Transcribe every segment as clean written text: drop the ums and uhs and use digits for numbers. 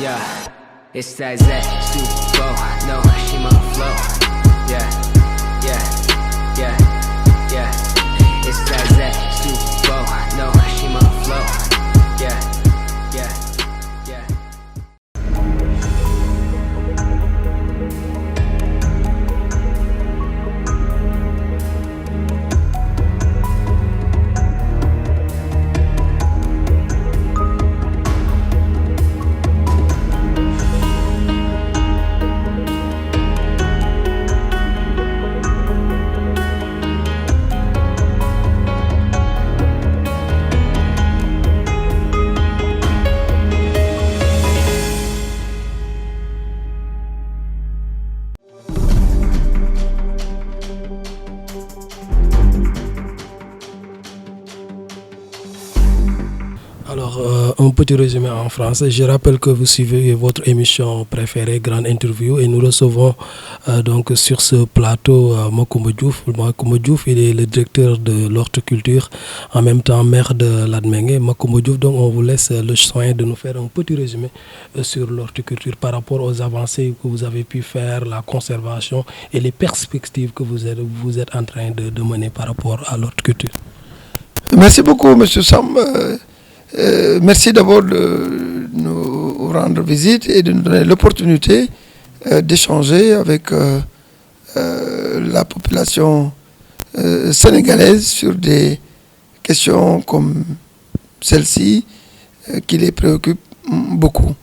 Yeah, it's that Super no, she my flow. Yeah, yeah, yeah, yeah. It's that Super no, she my flow. Yeah, yeah, yeah. Alors, un petit résumé en français. Je rappelle que vous suivez votre émission préférée, Grande Interview, et nous recevons donc sur ce plateau Macoumba Diouf. Macoumba Diouf, il est le directeur de l'horticulture, en même temps maire de Latmingué. Macoumba Diouf, donc on vous laisse le soin de nous faire un petit résumé sur l'horticulture par rapport aux avancées que vous avez pu faire, la conservation et les perspectives que vous êtes en train de mener par rapport à l'horticulture. Merci beaucoup, M. Sam. Merci d'abord de nous rendre visite et de nous donner l'opportunité d'échanger avec la population sénégalaise sur des questions comme celle-ci qui les préoccupent beaucoup.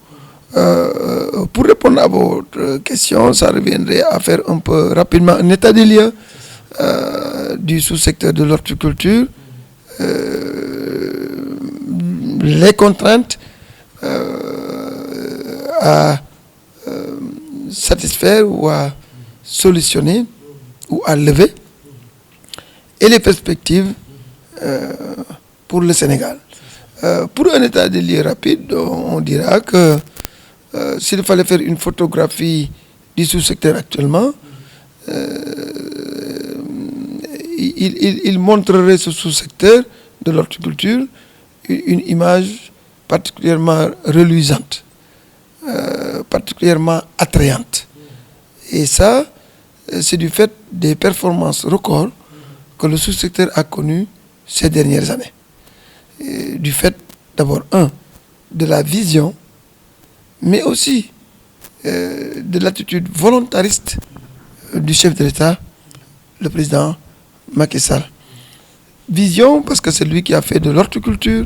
Pour répondre à votre question, ça reviendrait à faire un peu rapidement un état des lieux du sous-secteur de l'horticulture, les contraintes à satisfaire ou à solutionner ou à lever et les perspectives pour le Sénégal. Pour un état des lieux rapide, on dira que s'il fallait faire une photographie du sous-secteur actuellement, il montrerait ce sous-secteur de l'horticulture une image particulièrement reluisante, particulièrement attrayante. Et ça, c'est du fait des performances records que le sous-secteur a connues ces dernières années. Et du fait, d'abord, de la vision, mais aussi de l'attitude volontariste du chef de l'État, le président Macky Sall. Vision, parce que c'est lui qui a fait de l'horticulture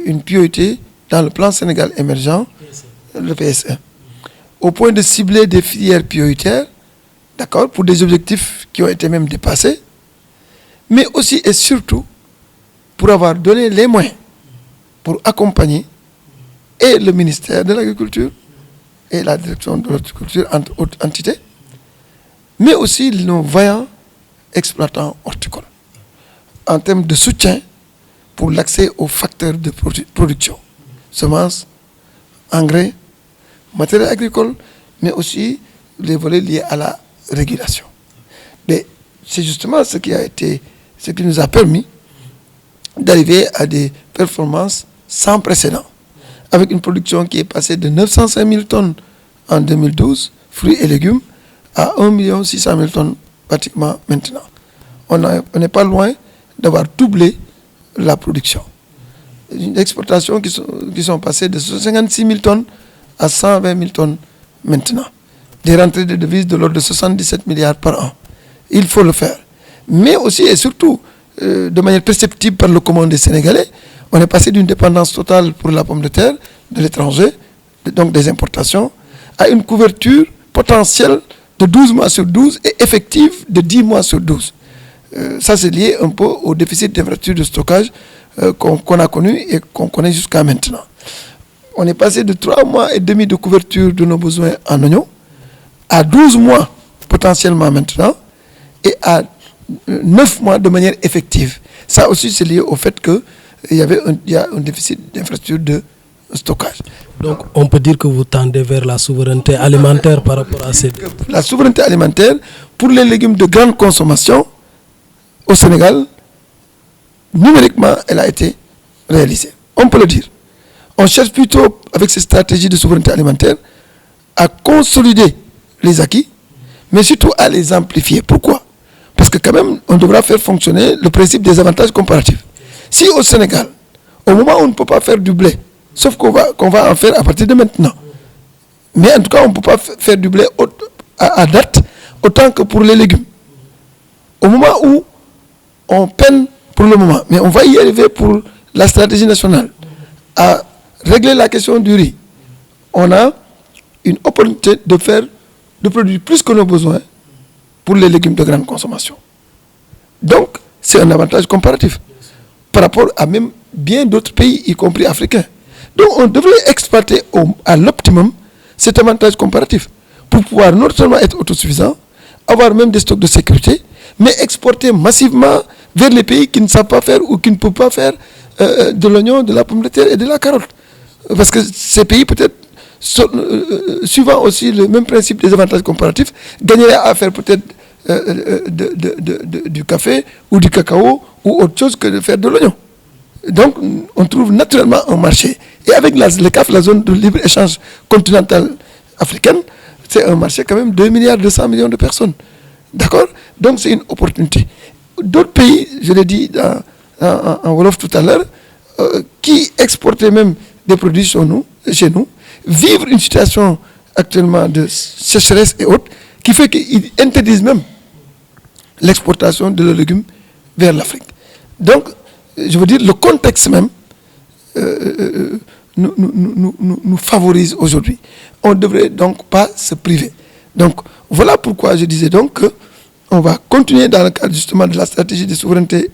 une priorité dans le plan Sénégal émergent, le PSE, au point de cibler des filières prioritaires, d'accord, pour des objectifs qui ont été même dépassés, mais aussi et surtout pour avoir donné les moyens pour accompagner et le ministère de l'Agriculture et la direction de l'horticulture, entre autres entités, mais aussi nos vaillants exploitants horticoles, en termes de soutien pour l'accès aux facteurs de production, semences, engrais, matériel agricole, mais aussi les volets liés à la régulation. Mais c'est justement ce qui nous a permis d'arriver à des performances sans précédent, avec une production qui est passée de 905 000 tonnes en 2012, fruits et légumes, à 1 600 000 tonnes pratiquement maintenant. On n'est pas loin d'avoir doublé la production. Une exportation qui sont passées de 56 000 tonnes à 120 000 tonnes maintenant. Des rentrées de devises de l'ordre de 77 milliards par an. Il faut le faire. Mais aussi et surtout, de manière perceptible par le commun des Sénégalais, on est passé d'une dépendance totale pour la pomme de terre de l'étranger, donc des importations, à une couverture potentielle de 12 mois sur 12 et effective de 10 mois sur 12. Ça, c'est lié un peu au déficit d'infrastructure de stockage qu'on a connu et qu'on connaît jusqu'à maintenant. On est passé de 3 mois et demi de couverture de nos besoins en oignons à 12 mois potentiellement maintenant et à 9 mois de manière effective. Ça aussi, c'est lié au fait qu'il y a un déficit d'infrastructure de stockage. Donc, on peut dire que vous tendez vers la souveraineté alimentaire par rapport à cette... La souveraineté alimentaire, pour les légumes de grande consommation, au Sénégal, numériquement, elle a été réalisée. On peut le dire. On cherche plutôt, avec ces stratégies de souveraineté alimentaire, à consolider les acquis, mais surtout à les amplifier. Pourquoi? Parce que quand même, on devra faire fonctionner le principe des avantages comparatifs. Si au Sénégal, au moment où on ne peut pas faire du blé, sauf qu'on va en faire à partir de maintenant, mais en tout cas, on ne peut pas faire du blé à date autant que pour les légumes. Au moment où on peine pour le moment, mais on va y arriver pour la stratégie nationale, à régler la question du riz, on a une opportunité de produire plus que nos besoins pour les légumes de grande consommation. Donc, c'est un avantage comparatif par rapport à même bien d'autres pays, y compris africains. Donc, on devrait exploiter à l'optimum cet avantage comparatif pour pouvoir non seulement être autosuffisant, avoir même des stocks de sécurité, mais exporter massivement vers les pays qui ne savent pas faire ou qui ne peuvent pas faire de l'oignon, de la pomme de terre et de la carotte. Parce que ces pays, peut-être, suivant aussi le même principe des avantages comparatifs, gagneraient à faire peut-être du café ou du cacao ou autre chose que de faire de l'oignon. Donc, on trouve naturellement un marché. Et avec le CAF, la zone de libre-échange continentale africaine, c'est un marché quand même 2,2 milliards de personnes. D'accord? Donc, c'est une opportunité. D'autres pays, je l'ai dit en Wolof tout à l'heure, qui exportaient même des produits chez nous, vivent une situation actuellement de sécheresse et autres, qui fait qu'ils interdisent même l'exportation de leurs légumes vers l'Afrique. Donc, je veux dire, le contexte même nous favorise aujourd'hui. On ne devrait donc pas se priver. Donc, voilà pourquoi je disais donc qu'on va continuer dans le cadre justement de la stratégie de souveraineté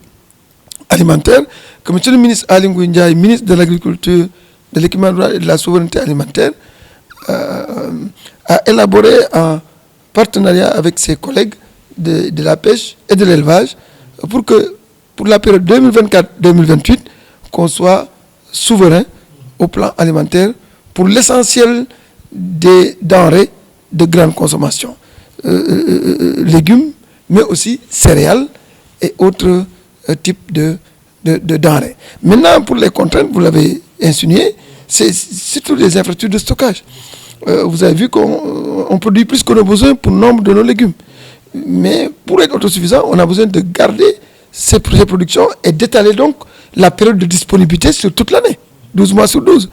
alimentaire, que M. le ministre Aly Ngouille Ndiaye, ministre de l'Agriculture, de l'Équipement rural et de la souveraineté alimentaire, a élaboré en partenariat avec ses collègues de la pêche et de l'élevage pour la période 2024-2028, qu'on soit souverain au plan alimentaire pour l'essentiel des denrées de grande consommation. Légumes, mais aussi céréales et autres types de denrées. Maintenant, pour les contraintes, vous l'avez insinué, c'est surtout les infrastructures de stockage. Vous avez vu qu'on produit plus que nos besoins pour le nombre de nos légumes. Mais pour être autosuffisant, on a besoin de garder ces productions et d'étaler donc la période de disponibilité sur toute l'année, 12 mois sur 12.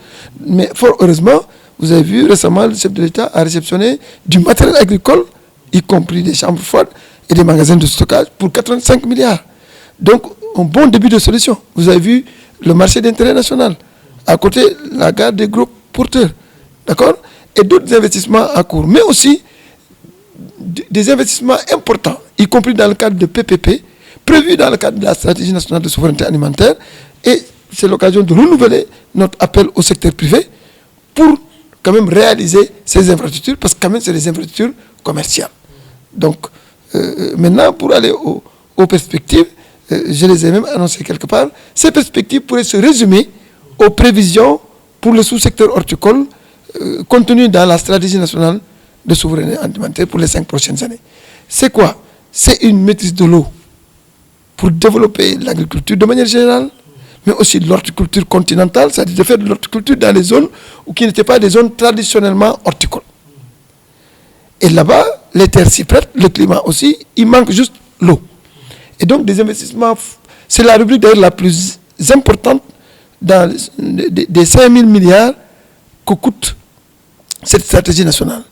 Mais fort heureusement, vous avez vu récemment, le chef de l'État a réceptionné du matériel agricole, y compris des chambres froides et des magasins de stockage, pour 85 milliards. Donc, un bon début de solution. Vous avez vu le marché d'intérêt national, à côté la gare des gros porteurs, d'accord? Et d'autres investissements à court, mais aussi des investissements importants, y compris dans le cadre de PPP, prévus dans le cadre de la stratégie nationale de souveraineté alimentaire. Et c'est l'occasion de renouveler notre appel au secteur privé pour quand même réaliser ces infrastructures, parce que quand même c'est des infrastructures commerciales. Donc, maintenant, pour aller aux perspectives, je les ai même annoncées quelque part, ces perspectives pourraient se résumer aux prévisions pour le sous-secteur horticole contenues dans la stratégie nationale de souveraineté alimentaire pour les 5 prochaines années. C'est quoi? C'est une maîtrise de l'eau pour développer l'agriculture de manière générale, mais aussi l'horticulture continentale, c'est-à-dire de faire de l'horticulture dans les zones qui n'étaient pas des zones traditionnellement horticoles. Et là-bas, les terres s'y prêtent, le climat aussi, il manque juste l'eau. Et donc des investissements, c'est la rubrique d'ailleurs la plus importante dans des 5 000 milliards que coûte cette stratégie nationale.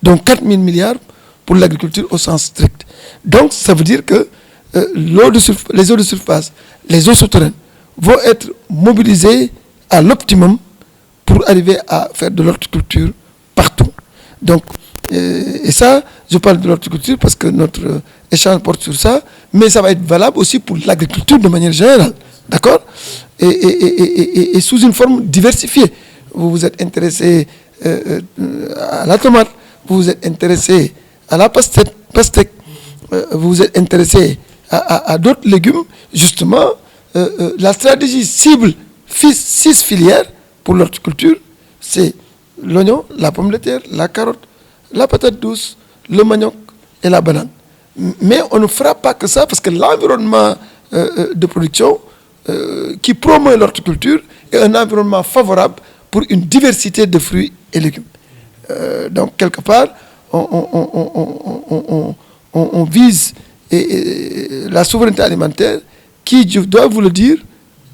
Donc 4 000 milliards pour l'agriculture au sens strict. Donc ça veut dire que les eaux de surface, les eaux souterraines vont être mobilisées à l'optimum pour arriver à faire de l'horticulture partout. Donc, et ça, je parle de l'horticulture parce que notre échange porte sur ça, mais ça va être valable aussi pour l'agriculture de manière générale, d'accord? Et sous une forme diversifiée. Vous vous êtes intéressé à la tomate, vous vous êtes intéressé à la pastèque, vous vous êtes intéressé à d'autres légumes. Justement, la stratégie cible 6 filières pour l'horticulture, c'est l'oignon, la pomme de terre, la carotte, la patate douce, le manioc et la banane. Mais on ne fera pas que ça parce que l'environnement de production qui promeut l'horticulture est un environnement favorable pour une diversité de fruits et légumes. Donc, quelque part, on vise la souveraineté alimentaire qui, je dois vous le dire,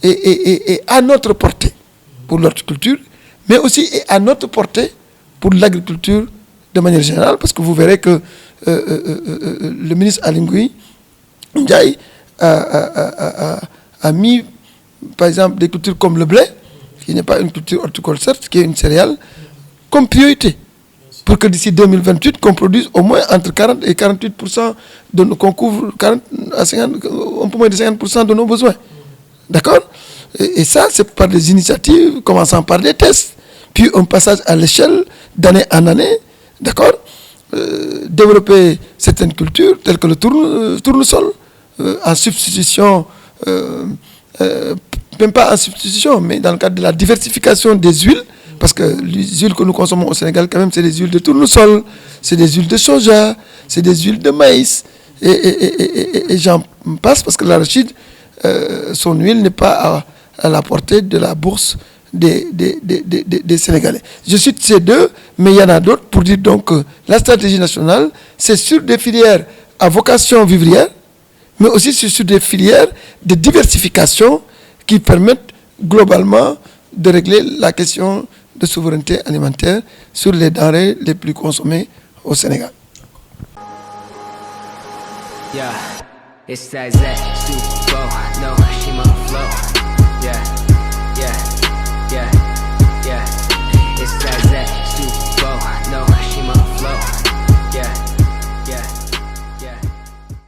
est à notre portée pour l'horticulture, mais aussi est à notre portée pour l'agriculture de manière générale, parce que vous verrez que le ministre Aly Ngouille Ndiaye a mis, par exemple, des cultures comme le blé, qui n'est pas une culture horticole certes, qui est une céréale, comme priorité, pour que d'ici 2028, qu'on produise au moins entre 40 et 48%, qu'on couvre 40 à 50, un peu moins de 50% de nos besoins. D'accord? Et ça, c'est par des initiatives, commençant par des tests, puis un passage à l'échelle d'année en année, d'accord? Développer certaines cultures, telles que le tournesol, en substitution, même pas en substitution, mais dans le cadre de la diversification des huiles, parce que les huiles que nous consommons au Sénégal, quand même, c'est des huiles de tournesol, c'est des huiles de soja, c'est des huiles de maïs, et j'en passe, parce que l'arachide, son huile n'est pas à la portée de la bourse des Sénégalais. Je cite ces deux, mais il y en a d'autres pour dire donc que la stratégie nationale, c'est sur des filières à vocation vivrière, mais aussi sur des filières de diversification qui permettent globalement de régler la question de souveraineté alimentaire sur les denrées les plus consommées au Sénégal. Yeah, it's that Super Bowl, no Shima flow.